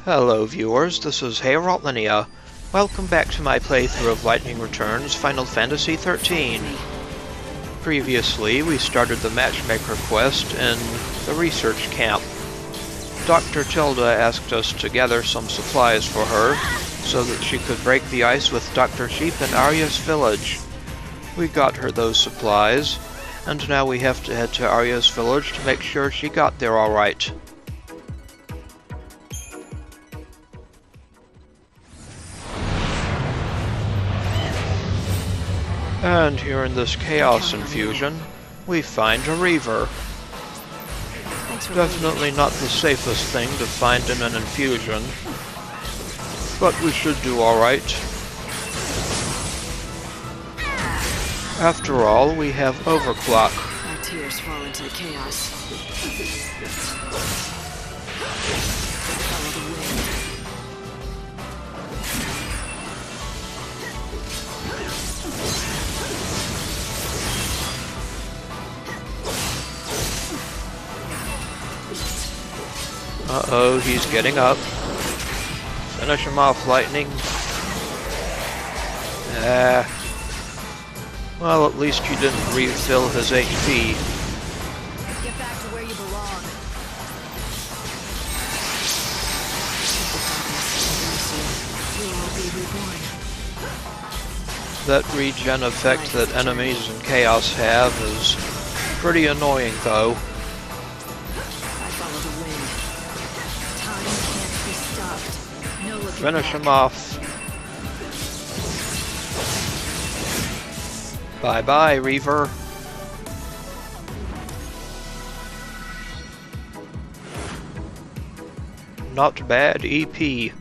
Hello viewers, this is Cornelia. Welcome back to my playthrough of Lightning Returns Final Fantasy 13. Previously, we started the Matchmaker quest in the research camp. Dr. Tilda asked us to gather some supplies for her, so that she could break the ice with Dr. Sheep in Aryas Village. We got her those supplies, and now we have to head to Aryas Village to make sure she got there alright. And here in this Chaos Infusion, we find a Reaver. Definitely not the safest thing to find in an infusion, but we should do alright. After all, we have overclock. Our tears fall into the chaos. Follow the wind. Uh-oh, he's getting up. Finish him off, Lightning. Well, at least you didn't refill his HP. Get back to where you belong. We will be reborn. That regen effect that enemies in Chaos have is pretty annoying, though. Finish him off. Bye-bye, Reaver. Not bad EP.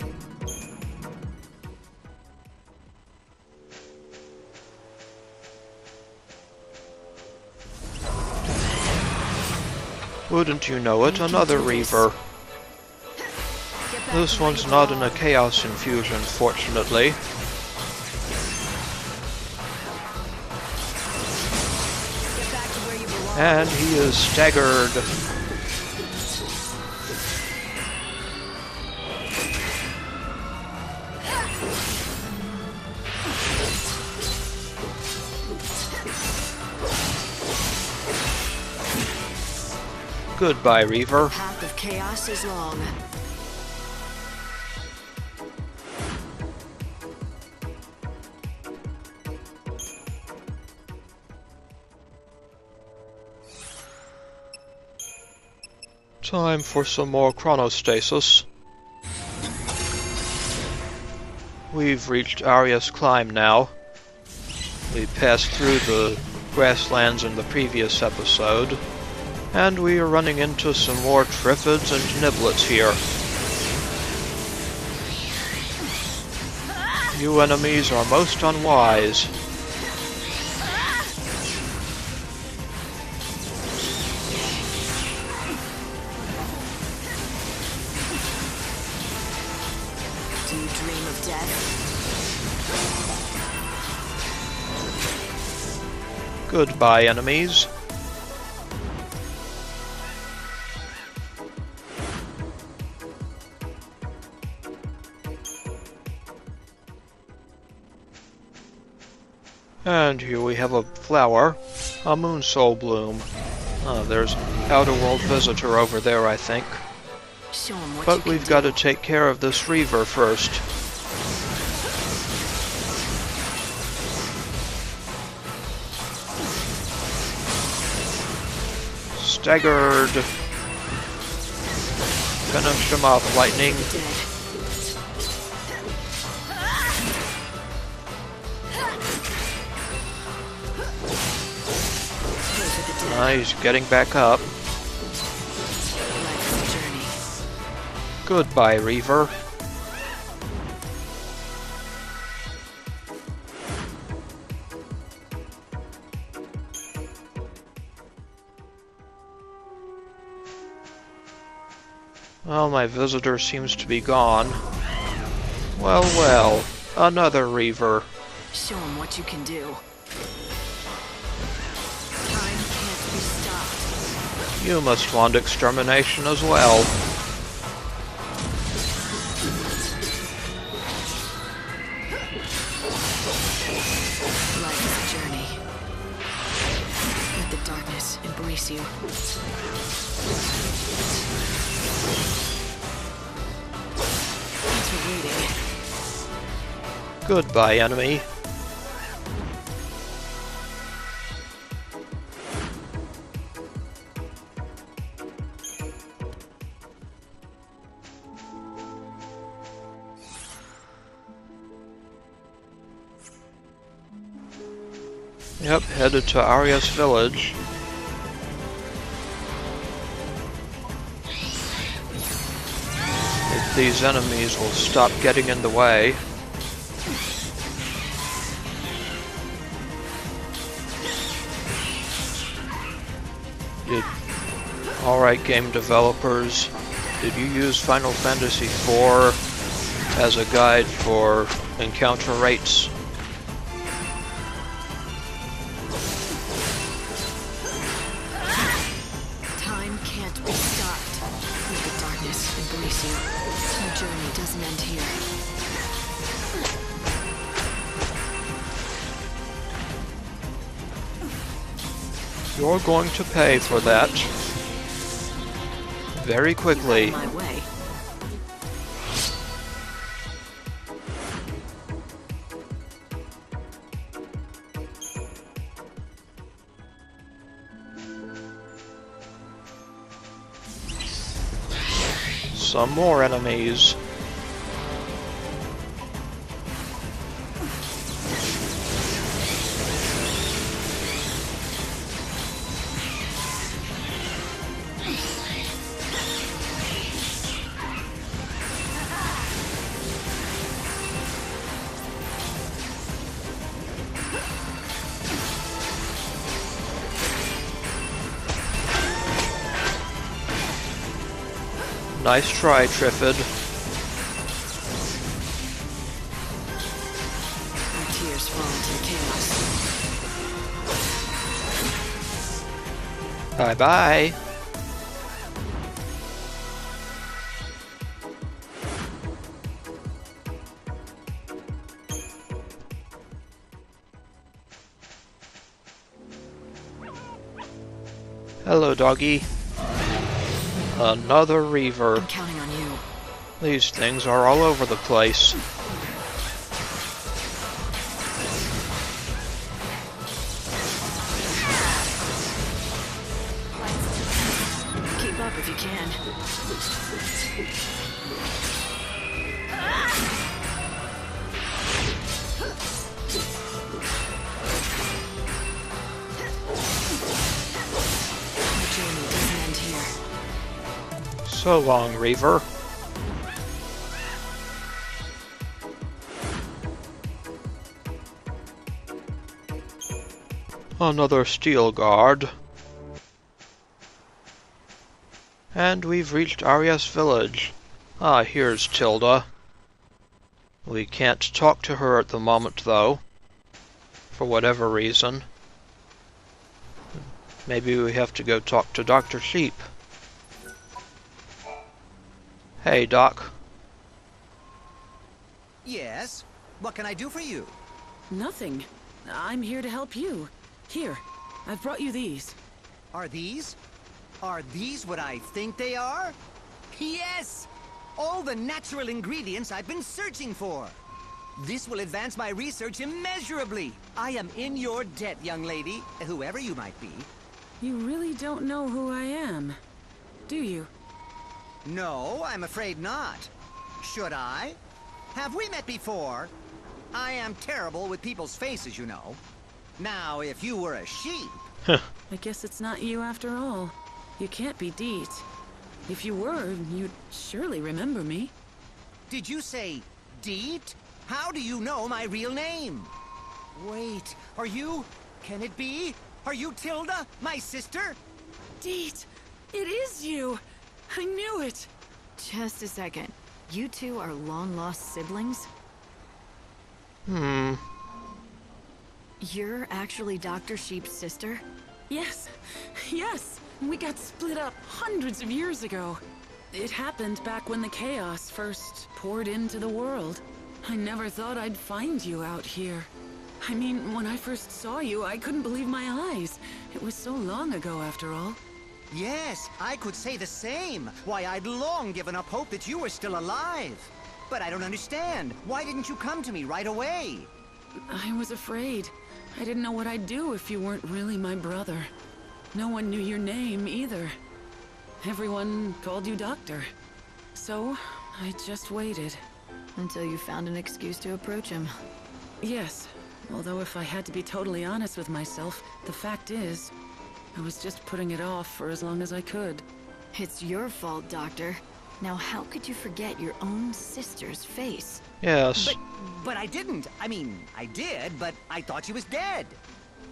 Wouldn't you know it, another Reaver. This one's not in a Chaos Infusion, fortunately. And he is staggered. Goodbye, Reaver. The path of chaos is long. Time for some more chronostasis. We've reached Aryas Climb now. We passed through the Grasslands in the previous episode, and we are running into some more Triffids and Niblets here. You enemies are most unwise. Do you dream of death? Goodbye, enemies. And here we have a flower, a moon soul bloom. There's Outer World Visitor over there, I think. Show 'em what But we've got to take care of this Reaver first. Staggered. Finish him off, Lightning. He's getting back up. Goodbye, Reaver. Well, my visitor seems to be gone. Well, well, another Reaver. Show 'em what you can do. Time can't be stopped. You must want extermination as well. Life is a journey. Let the darkness embrace you. Thanks for waiting. Goodbye, enemy. Yep, headed to Aryas Village. If these enemies will stop getting in the way. Alright, game developers, did you use Final Fantasy IV as a guide for encounter rates? Time can't be stopped. Let the darkness embrace you. Your journey doesn't end here. You're going to pay for that very quickly. My way. Some more enemies. Nice try, Triffid. Our tears fall into the chaos. Bye-bye. Hello, doggy. Another Reaver. I'm counting on you. These things are all over the place. Keep up if you can. Your journey doesn't end here. So long, Reaver. Another steel guard. And we've reached Aryas Village. Ah, here's Tilda. We can't talk to her at the moment, though. For whatever reason. Maybe we have to go talk to Dr. Sheep. Hey, Doc. Yes? What can I do for you? Nothing. I'm here to help you. Here, I've brought you these. Are these what I think they are? Yes! All the natural ingredients I've been searching for. This will advance my research immeasurably. I am in your debt, young lady, whoever you might be. You really don't know who I am, do you? No, I'm afraid not. Should I? Have we met before? I am terrible with people's faces, you know. Now, if you were a sheep... I guess it's not you after all. You can't be Deet. If you were, you'd surely remember me. Did you say Deet? How do you know my real name? Wait, are you... Can it be? Are you Tilda, my sister? Deet! It is you! I knew it! Just a second. You two are long-lost siblings? You're actually Dr. Sheep's sister? Yes, yes! We got split up hundreds of years ago. It happened back when the chaos first poured into the world. I never thought I'd find you out here. I mean, when I first saw you, I couldn't believe my eyes. It was so long ago, after all. Yes, I could say the same. Why, I'd long given up hope that you were still alive. But I don't understand. Why didn't you come to me right away? I was afraid. I didn't know what I'd do if you weren't really my brother. No one knew your name, either. Everyone called you Doctor. So, I just waited. Until you found an excuse to approach him. Yes, although if I had to be totally honest with myself, the fact is, I was just putting it off for as long as I could. It's your fault, Doctor. Now how could you forget your own sister's face? Yes. But I didn't. I mean, I did, but I thought she was dead.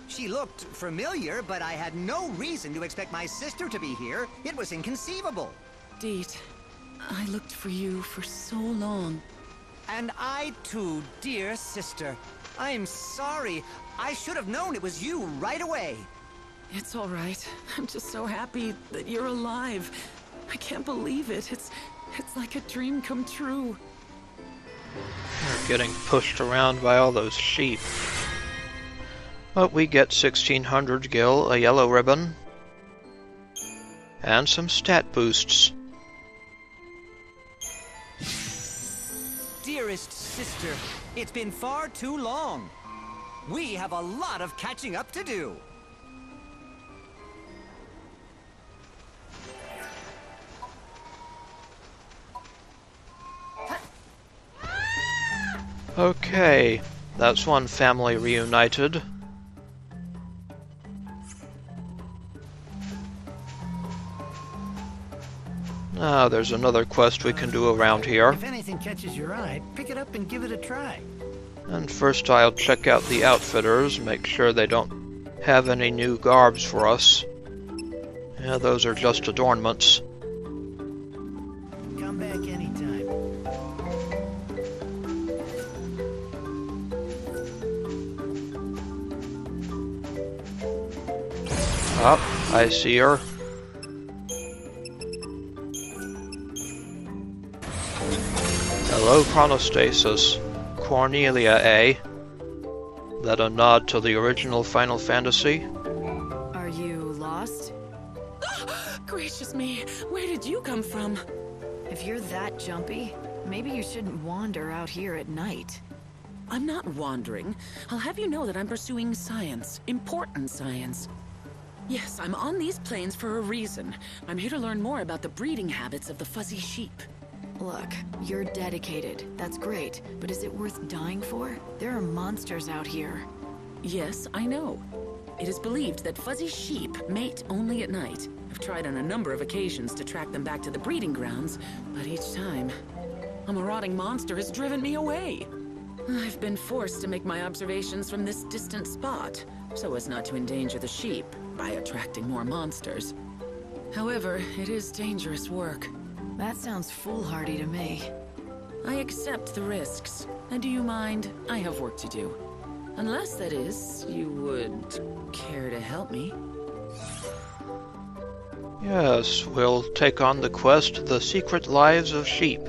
She looked familiar, but I had no reason to expect my sister to be here. It was inconceivable. Deet, I looked for you for so long. And I too, dear sister. I'm sorry. I should have known it was you right away. It's all right. I'm just so happy that you're alive. I can't believe it. It's like a dream come true. We're getting pushed around by all those sheep. But we get 1600 gil, a yellow ribbon, and some stat boosts. Dearest sister, it's been far too long. We have a lot of catching up to do. Okay, that's one family reunited. Ah, there's another quest we can do around here. If anything catches your eye, pick it up and give it a try. And first I'll check out the outfitters, make sure they don't have any new garbs for us. Yeah, those are just adornments. Come back anytime. Ah, I see her. Hello, Chronostasis. Cornelia, eh? That a nod to the original Final Fantasy? Are you lost? Gracious me, where did you come from? If you're that jumpy, maybe you shouldn't wander out here at night. I'm not wandering. I'll have you know that I'm pursuing science. Important science. Yes, I'm on these plains for a reason. I'm here to learn more about the breeding habits of the fuzzy sheep. Look, you're dedicated. That's great. But is it worth dying for? There are monsters out here. Yes, I know. It is believed that fuzzy sheep mate only at night. I've tried on a number of occasions to track them back to the breeding grounds, but each time, a marauding monster has driven me away. I've been forced to make my observations from this distant spot, so as not to endanger the sheep by attracting more monsters. However, it is dangerous work. That sounds foolhardy to me. I accept the risks. And do you mind? I have work to do. Unless, that is, you would care to help me. Yes, we'll take on the quest, The Secret Lives of Sheep.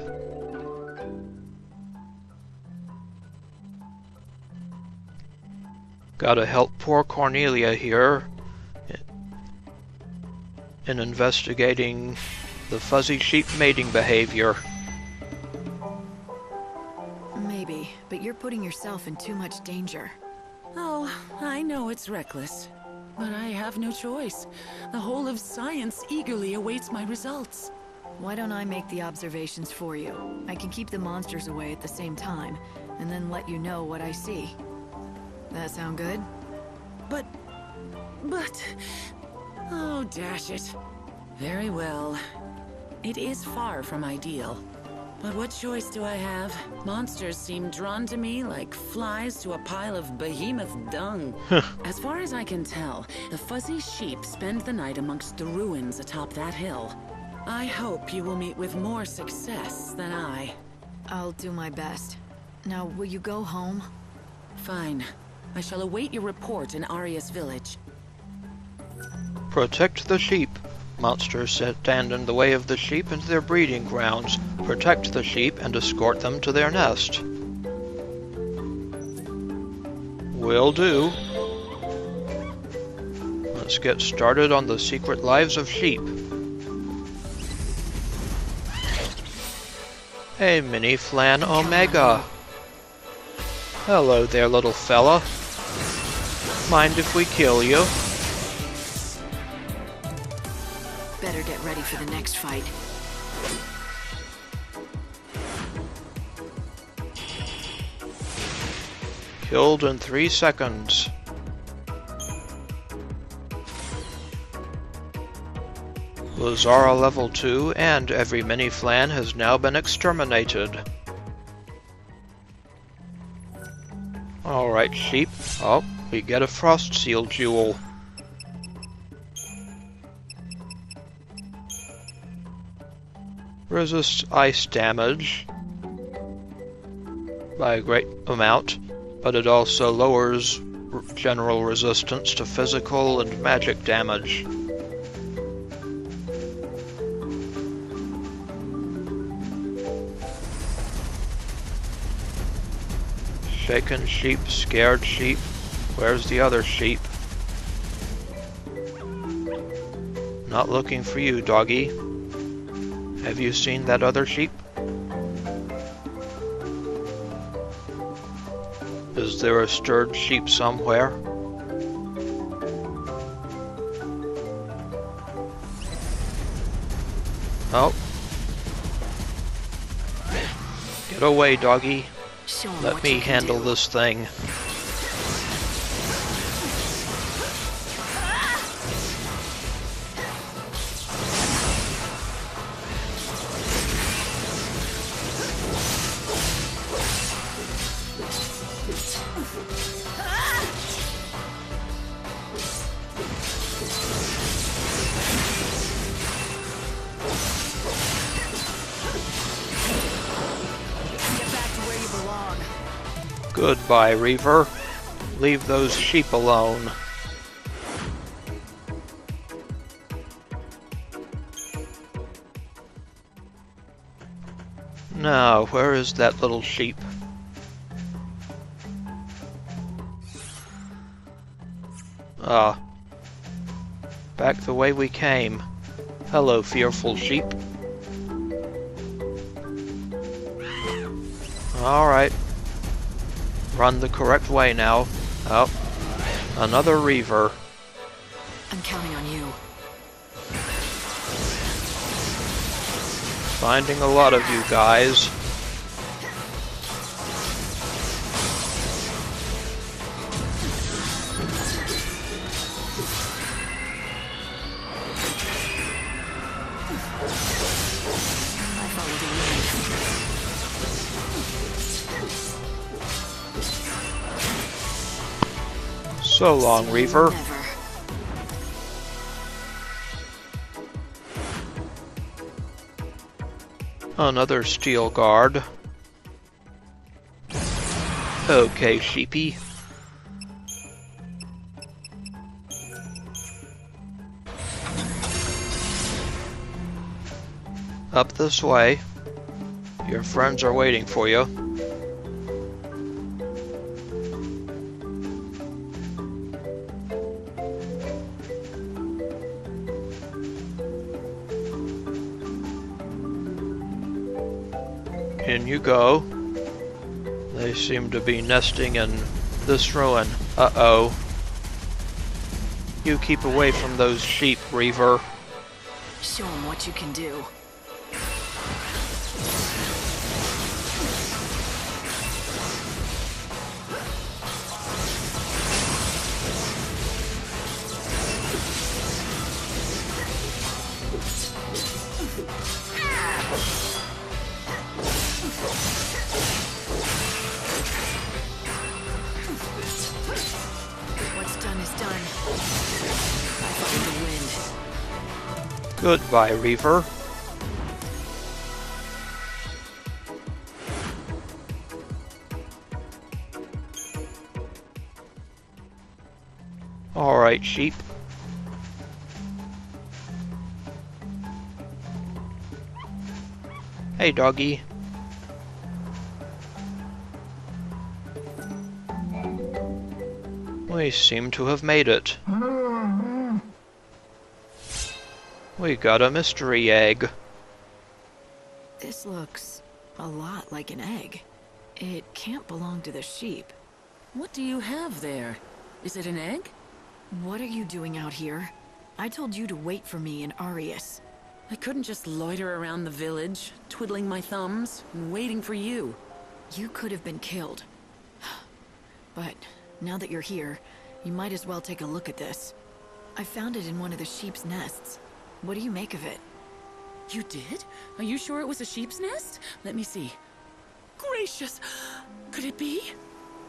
Gotta help poor Cornelia here in investigating the fuzzy sheep mating behavior. Maybe, but you're putting yourself in too much danger. Oh, I know it's reckless. But I have no choice. The whole of science eagerly awaits my results. Why don't I make the observations for you? I can keep the monsters away at the same time, and then let you know what I see. That sound good? But... Oh, dash it. Very well. It is far from ideal. But what choice do I have? Monsters seem drawn to me like flies to a pile of behemoth dung. As far as I can tell, the fuzzy sheep spend the night amongst the ruins atop that hill. I hope you will meet with more success than I. I'll do my best. Now, will you go home? Fine. I shall await your report in Aryas Village. Protect the sheep. Monsters stand in the way of the sheep and their breeding grounds. Protect the sheep and escort them to their nest. Will do. Let's get started on the secret lives of sheep. Hey, Mini Flan Omega. Hello there, little fella. Mind if we kill you? Better get ready for the next fight. Killed in 3 seconds. Lazara level 2 and every mini flan has now been exterminated. Alright, sheep. Oh, we get a frost seal jewel. Resists ice damage by a great amount, but it also lowers general resistance to physical and magic damage. Shaken sheep, scared sheep. Where's the other sheep? Not looking for you, doggy. Have you seen that other sheep? Is there a stirred sheep somewhere? Oh. Get away, doggy. Let me handle this thing. Goodbye, Reaver. Leave those sheep alone. Now, where is that little sheep? Ah. Back the way we came. Hello, fearful sheep. Alright. Run the correct way now. Oh, another Reaver. I'm counting on you. Finding a lot of you guys. So long, Reaver. Never. Another steel guard. Okay, sheepy. Up this way. Your friends are waiting for you. In you go. They seem to be nesting in this ruin. Uh-oh. You keep away from those sheep, Reaver. Show them what you can do. What's done is done. I find the wind. Goodbye, Reaver. Alright, sheep. Hey, doggy. We seem to have made it. We got a mystery egg. This looks a lot like an egg. It can't belong to the sheep. What do you have there? Is it an egg? What are you doing out here? I told you to wait for me in Aryas. I couldn't just loiter around the village, twiddling my thumbs and waiting for you. You could have been killed. But now that you're here, you might as well take a look at this. I found it in one of the sheep's nests. What do you make of it? You did? Are you sure it was a sheep's nest? Let me see. Gracious! Could it be?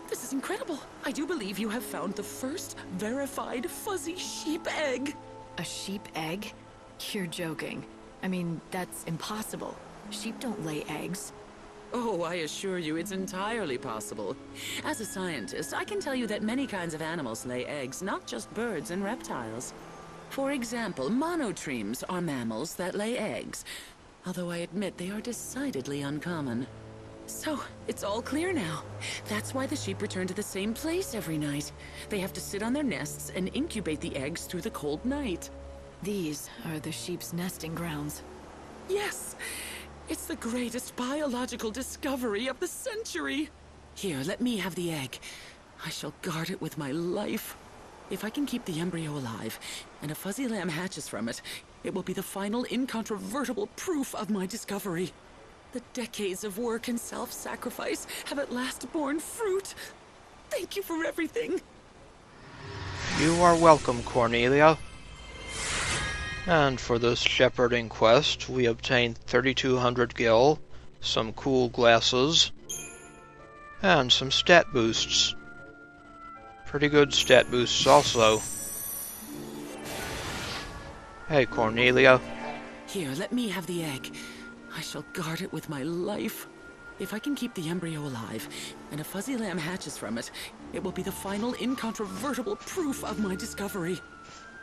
This is incredible. I do believe you have found the first verified fuzzy sheep egg. A sheep egg? You're joking. I mean, that's impossible. Sheep don't lay eggs. Oh, I assure you it's entirely possible. As a scientist, I can tell you that many kinds of animals lay eggs, not just birds and reptiles. For example, monotremes are mammals that lay eggs, although I admit they are decidedly uncommon. So, it's all clear now. That's why the sheep return to the same place every night. They have to sit on their nests and incubate the eggs through the cold night. These are the sheep's nesting grounds. Yes! It's the greatest biological discovery of the century! Here, let me have the egg. I shall guard it with my life. If I can keep the embryo alive, and a fuzzy lamb hatches from it, it will be the final incontrovertible proof of my discovery. The decades of work and self-sacrifice have at last borne fruit. Thank you for everything. You are welcome, Cornelia. And for this shepherding quest, we obtained 3,200 gil, some cool glasses, and some stat boosts. Pretty good stat boosts also. Hey, Cornelia. Here, let me have the egg. I shall guard it with my life. If I can keep the embryo alive, and a fuzzy lamb hatches from it, it will be the final incontrovertible proof of my discovery.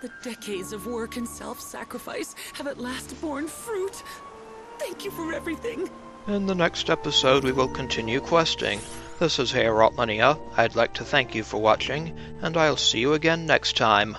The decades of work and self-sacrifice have at last borne fruit. Thank you for everything. In the next episode, we will continue questing. This is Aryas Village. I'd like to thank you for watching, and I'll see you again next time.